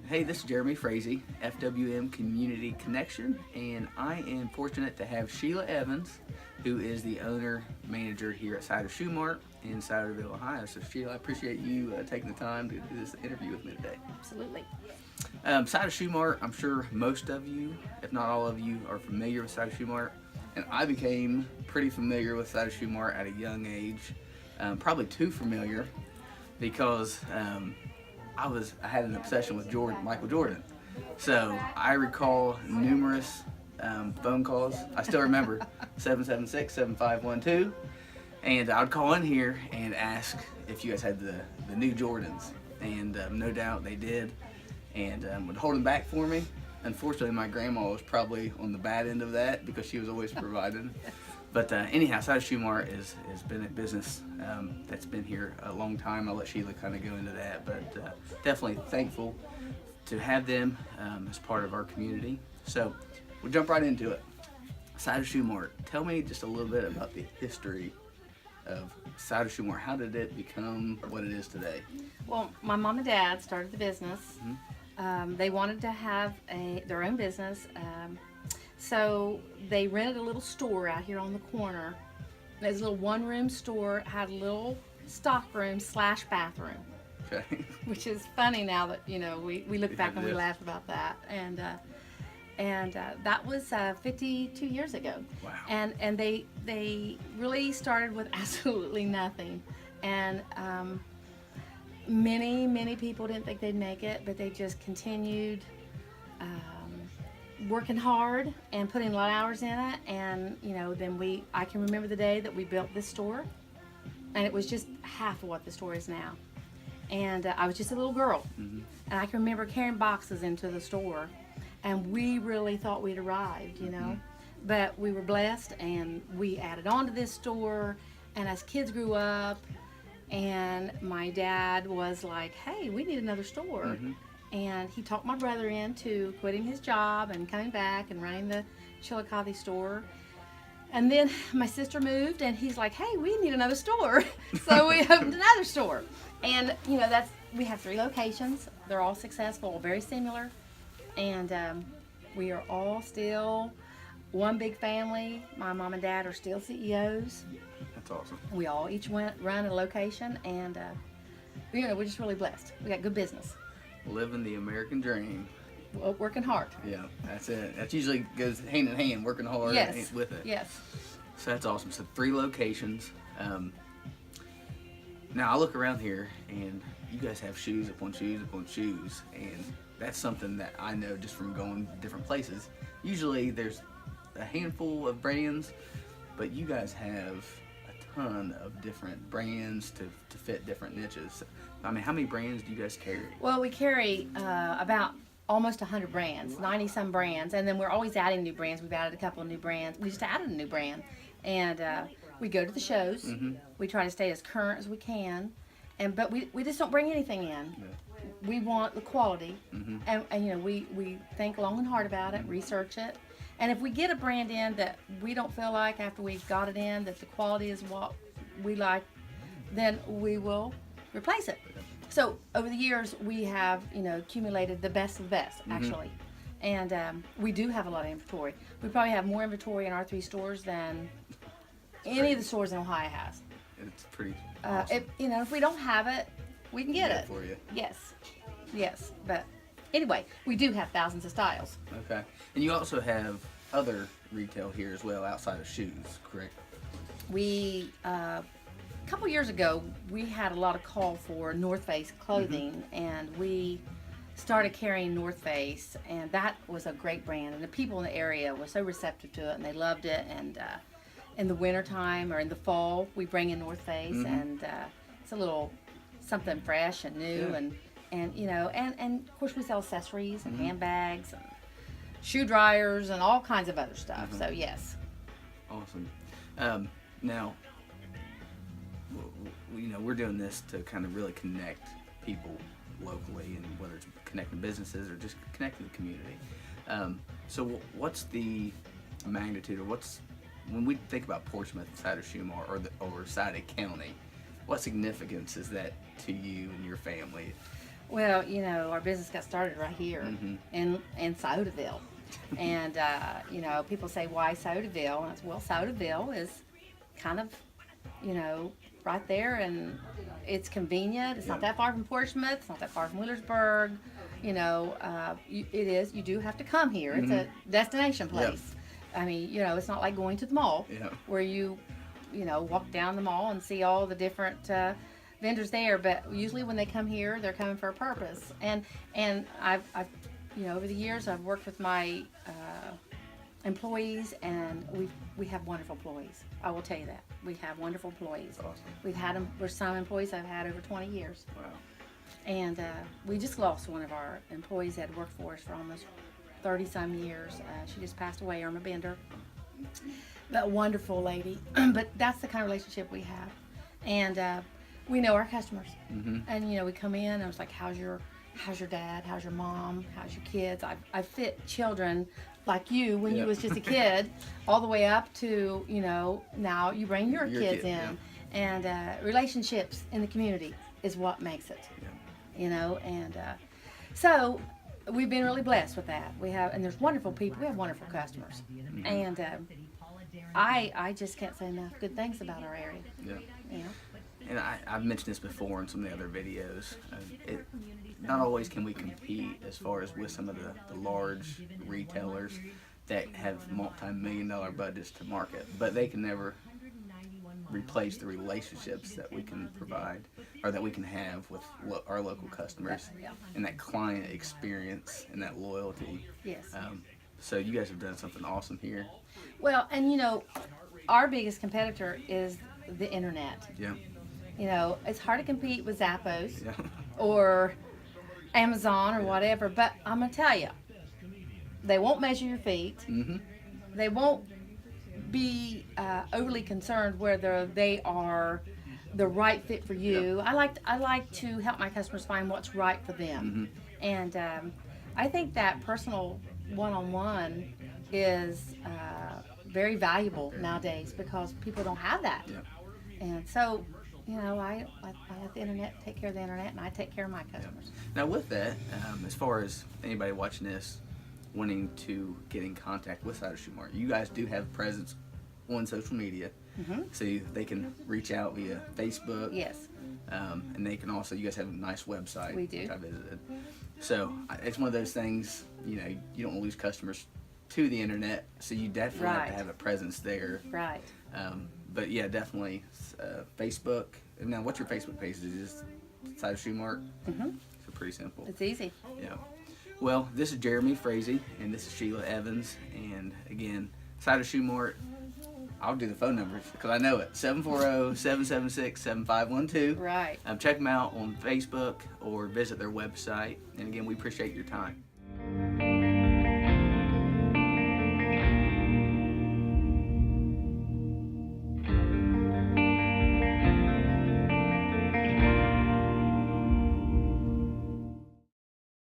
Hey, this is Jeremy Frazee, FWM Community Connection, and I am fortunate to have Sheila Evans, who is the owner manager here at Scioto Shoe Mart in Southern Ohio. So Sheila, I appreciate you taking the time to do this interview with me today. Absolutely. Scioto Shoe Mart, I'm sure most of you, if not all of you, are familiar with Scioto Shoe Mart, and I became pretty familiar with Scioto Shoe Mart at a young age, probably too familiar, because I had an obsession with Michael Jordan. So I recall numerous phone calls. I still remember 776-7512, and I would call in here and ask if you guys had the new Jordans, and no doubt they did, and would hold them back for me. Unfortunately, my grandma was probably on the bad end of that because she was always providing. But anyhow, Scioto Shoe Mart has been a business that's been here a long time. I'll let Sheila kind of go into that, but definitely thankful to have them as part of our community. So we'll jump right into it. Scioto Shoe Mart, tell me just a little bit about the history of Scioto Shoe Mart. How did it become what it is today? Well, my mom and dad started the business. They wanted to have their own business. So they rented a little store out here on the corner. It was a little one-room store, had a little stock room / bathroom. Okay. Which is funny now that, you know, we look back and we laugh about that. And that was 52 years ago. Wow. And they really started with absolutely nothing. And many people didn't think they'd make it, but they just continued working hard and putting a lot of hours in it. And you know, then I can remember the day that we built this store, and it was just half of what the store is now. And I was just a little girl, and I can remember carrying boxes into the store, and we really thought we'd arrived, you know. But we were blessed, and we added on to this store, and as kids grew up, and my dad was like, hey, we need another store. And he talked my brother into quitting his job and coming back and running the Chillicothe store. And then my sister moved, and he's like, hey, we need another store. So we opened another store. And you know, we have 3 locations. They're all successful, very similar. And we are all still one big family. My mom and dad are still CEOs. That's awesome. We all each run a location, and you know, we're just really blessed. We got good business. Living the American dream. Working hard. Yeah, that's it. That usually goes hand in hand, working hard with it. Yes. So that's awesome. So 3 locations. Now I look around here, and you guys have shoes upon shoes upon shoes, and that's something that I know just from going different places. Usually there's a handful of brands, but you guys have a ton of different brands to fit different niches. I mean, how many brands do you guys carry? Well, we carry about almost 100 brands, 90 some brands, and then we're always adding new brands. We've added a couple of new brands. We just added a new brand, and we go to the shows. We try to stay as current as we can, but we just don't bring anything in. Yeah. We want the quality, and you know, we think long and hard about it, research it, and if we get a brand in that we don't feel like after we've got it in that the quality is what we like, then we will replace it. So over the years, we have, you know, accumulated the best of the best, actually. And we do have a lot of inventory. We probably have more inventory in our 3 stores than any of the stores in Ohio has. It's pretty awesome. You know, if we don't have it, we can get it. For you. Yes. But anyway, we do have thousands of styles. Okay. And you also have other retail here as well outside of shoes, correct? We a couple years ago, we had a lot of call for North Face clothing, and we started carrying North Face, and that was a great brand, and the people in the area were so receptive to it, and they loved it. And in the wintertime or in the fall, we bring in North Face, and it's a little something fresh and new, and you know, and of course we sell accessories and handbags and shoe dryers and all kinds of other stuff. So yes. Awesome. Now, you know, we're doing this to kind of really connect people locally, and whether it's connecting businesses or just connecting the community. So what's the magnitude, or when we think about Portsmouth, Scioto Shoe Mart, or Scioto County, what significance is that to you and your family? Well, our business got started right here in Sodaville. And, people say, why Sodaville? And I said, well, Sodaville is kind of, right there, and it's convenient. It's not that far from Portsmouth. It's not that far from Wheelersburg. You do have to come here. It's a destination place. I mean, it's not like going to the mall where you walk down the mall and see all the different vendors there. But usually when they come here, they're coming for a purpose. And I've over the years, I've worked with my employees, and we have wonderful employees. I will tell you that. We have wonderful employees. Awesome. We've had them. There's some employees I've had over 20 years. Wow. And we just lost one of our employees that had worked for us for almost 30-some years. She just passed away, Irma Bender. But wonderful lady. But that's the kind of relationship we have. And we know our customers. And, we come in, and it's like, how's your dad? How's your mom? How's your kids? I fit children like you when you was just a kid, all the way up to, now you bring your kids in. And relationships in the community is what makes it. And so we've been really blessed with that. And there's wonderful people. We have wonderful customers. And I just can't say enough good things about our area. And I've mentioned this before in some of the other videos. Not always can we compete as far as with some of the large retailers that have multi-million-dollar budgets to market, but they can never replace the relationships that we can provide, or that we can have with our local customers, and that client experience and that loyalty. Yes. So you guys have done something awesome here. Well, and our biggest competitor is the internet. It's hard to compete with Zappos or Amazon or whatever, but I'm gonna tell you, they won't measure your feet. They won't be overly concerned whether they are the right fit for you. I like to help my customers find what's right for them, and I think that personal one-on-one is very valuable nowadays because people don't have that. And so, I let the internet take care of the internet, and I take care of my customers. Now with that, as far as anybody watching this wanting to get in contact with Scioto Shoe Mart, you guys do have a presence on social media, so they can reach out via Facebook. Yes. And they can also, you guys have a nice website. We do. Which I visited. So it's one of those things, you don't want to lose customers to the internet, so you definitely have to have a presence there. Right. But yeah, definitely Facebook. And now, what's your Facebook page? Is it just Scioto Shoe Mart? So pretty simple. It's easy. Yeah. Well, this is Jeremy Frazee, and this is Sheila Evans. And again, Scioto Shoe Mart. I'll do the phone numbers because I know it. 740-776-7512. Right. Check them out on Facebook or visit their website. And again, we appreciate your time.